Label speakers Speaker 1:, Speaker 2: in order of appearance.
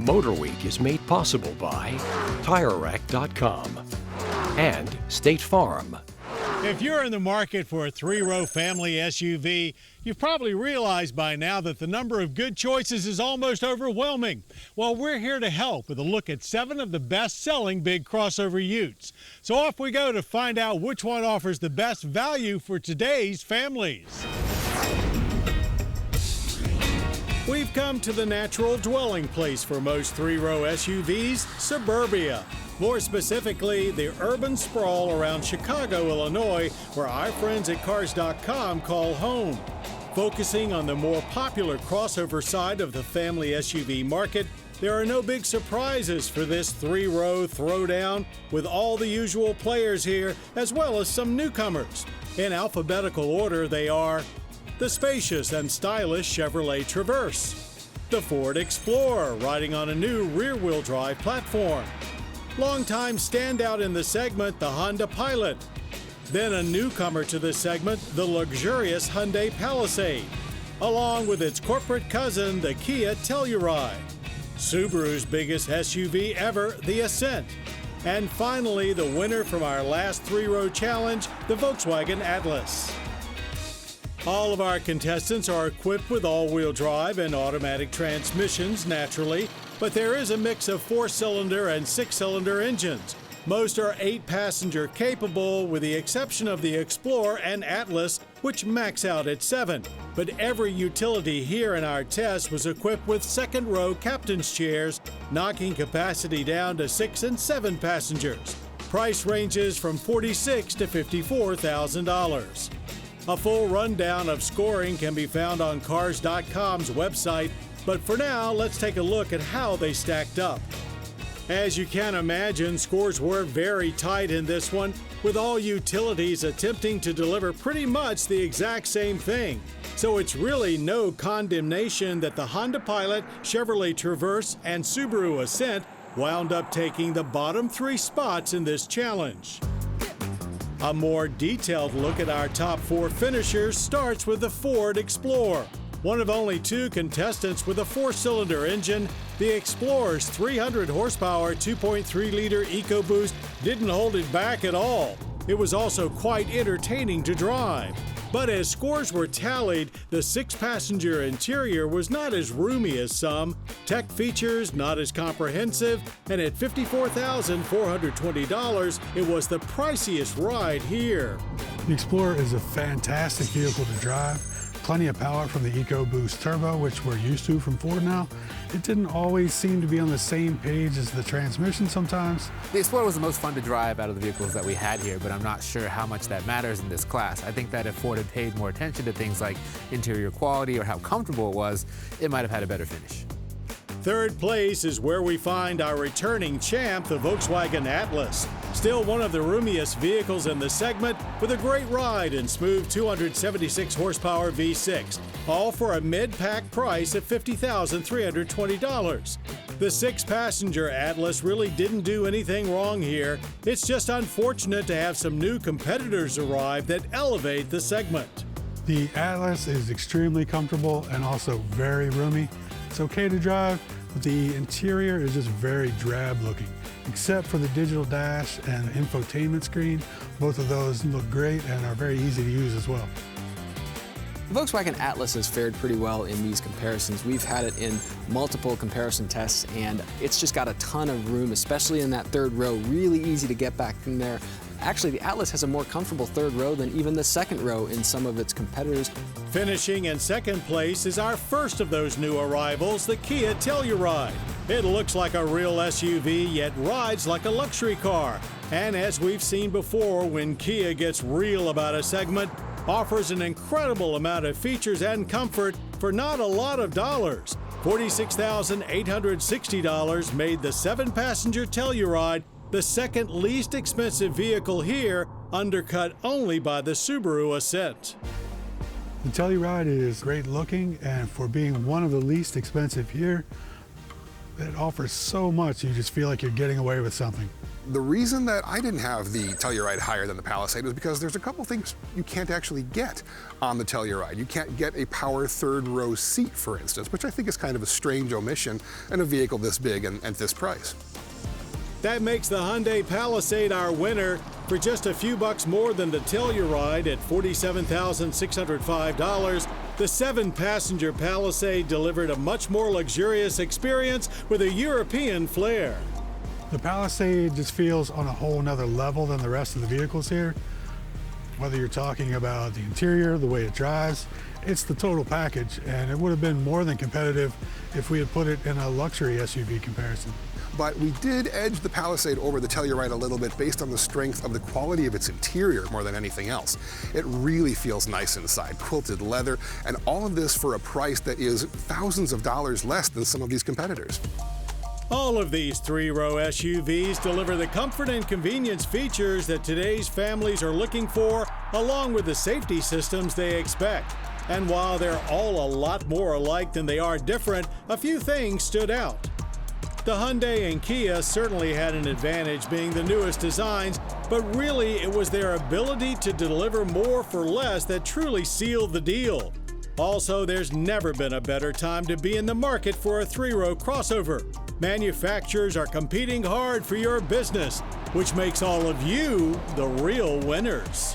Speaker 1: MotorWeek is made possible by TireRack.com and State Farm.
Speaker 2: If you're in the market for a three-row family SUV, you've probably realized by now that the number of good choices is almost overwhelming. Well, we're here to help with a look at 7 of the best-selling big crossover utes. So off we go to find out which one offers the best value for today's families. We've come to the natural dwelling place for most three-row SUVs, suburbia. More specifically, the urban sprawl around Chicago, Illinois, where our friends at Cars.com call home. Focusing on the more popular crossover side of the family SUV market, there are no big surprises for this three-row throwdown, with all the usual players here, as well as some newcomers. In alphabetical order, they are the spacious and stylish Chevrolet Traverse, the Ford Explorer riding on a new rear-wheel drive platform, longtime standout in the segment, the Honda Pilot. Then a newcomer to this segment, the luxurious Hyundai Palisade, along with its corporate cousin, the Kia Telluride. Subaru's biggest SUV ever, the Ascent. And finally, the winner from our last three-row challenge, the Volkswagen Atlas. All of our contestants are equipped with all-wheel drive and automatic transmissions, naturally, but there is a mix of 4-cylinder and 6-cylinder engines. Most are 8-passenger capable, with the exception of the Explorer and Atlas, which max out at 7. But every utility here in our test was equipped with second-row captain's chairs, knocking capacity down to 6 and 7 passengers. Price ranges from $46,000 to $54,000. A full rundown of scoring can be found on Cars.com's website, but for now, let's take a look at how they stacked up. As you can imagine, scores were very tight in this one, with all utilities attempting to deliver pretty much the exact same thing. So it's really no condemnation that the Honda Pilot, Chevrolet Traverse, and Subaru Ascent wound up taking the bottom 3 spots in this challenge. A more detailed look at our top 4 finishers starts with the Ford Explorer. One of only 2 contestants with a 4-cylinder engine, the Explorer's 300 horsepower 2.3-liter EcoBoost didn't hold it back at all. It was also quite entertaining to drive. But as scores were tallied, the 6-passenger interior was not as roomy as some, tech features not as comprehensive, and at $54,420, it was the priciest ride here.
Speaker 3: The Explorer is a fantastic vehicle to drive. Plenty of power from the EcoBoost Turbo, which we're used to from Ford now. It didn't always seem to be on the same page as the transmission sometimes.
Speaker 4: The Explorer was the most fun to drive out of the vehicles that we had here, but I'm not sure how much that matters in this class. I think that if Ford had paid more attention to things like interior quality or how comfortable it was, it might have had a better finish.
Speaker 2: Third place is where we find our returning champ, the Volkswagen Atlas. Still one of the roomiest vehicles in the segment, with a great ride and smooth 276 horsepower V6, all for a mid-pack price of $50,320. The 6-passenger Atlas really didn't do anything wrong here. It's just unfortunate to have some new competitors arrive that elevate the segment.
Speaker 3: The Atlas is extremely comfortable and also very roomy. It's okay to drive, but the interior is just very drab looking, except for the digital dash and infotainment screen. Both of those look great and are very easy to use as well.
Speaker 5: The Volkswagen Atlas has fared pretty well in these comparisons. We've had it in multiple comparison tests, and it's just got a ton of room, especially in that third row. Really easy to get back in there. Actually, the Atlas has a more comfortable third row than even the second row in some of its competitors.
Speaker 2: Finishing in second place is our first of those new arrivals, the Kia Telluride. It looks like a real SUV, yet rides like a luxury car. And as we've seen before, when Kia gets real about a segment, offers an incredible amount of features and comfort for not a lot of dollars. $46,860 made the 7-passenger Telluride the second least expensive vehicle here, undercut only by the Subaru Ascent.
Speaker 3: The Telluride is great looking, and for being one of the least expensive here, it offers so much you just feel like you're getting away with something.
Speaker 6: The reason that I didn't have the Telluride higher than the Palisade was because there's a couple things you can't actually get on the Telluride. You can't get a power third row seat, for instance, which I think is kind of a strange omission in a vehicle this big and at this price.
Speaker 2: That makes the Hyundai Palisade our winner for just a few bucks more than the Telluride at $47,605. The 7-passenger Palisade delivered a much more luxurious experience with a European flair.
Speaker 3: The Palisade just feels on a whole nother level than the rest of the vehicles here. Whether you're talking about the interior, the way it drives, it's the total package, and it would have been more than competitive if we had put it in a luxury SUV comparison.
Speaker 6: But we did edge the Palisade over the Telluride a little bit based on the strength of the quality of its interior more than anything else. It really feels nice inside, quilted leather, and all of this for a price that is thousands of dollars less than some of these competitors.
Speaker 2: All of these 3-row SUVs deliver the comfort and convenience features that today's families are looking for, along with the safety systems they expect. And while they're all a lot more alike than they are different, a few things stood out. The Hyundai and Kia certainly had an advantage being the newest designs, but really it was their ability to deliver more for less that truly sealed the deal. Also, there's never been a better time to be in the market for a 3-row crossover. Manufacturers are competing hard for your business, which makes all of you the real winners.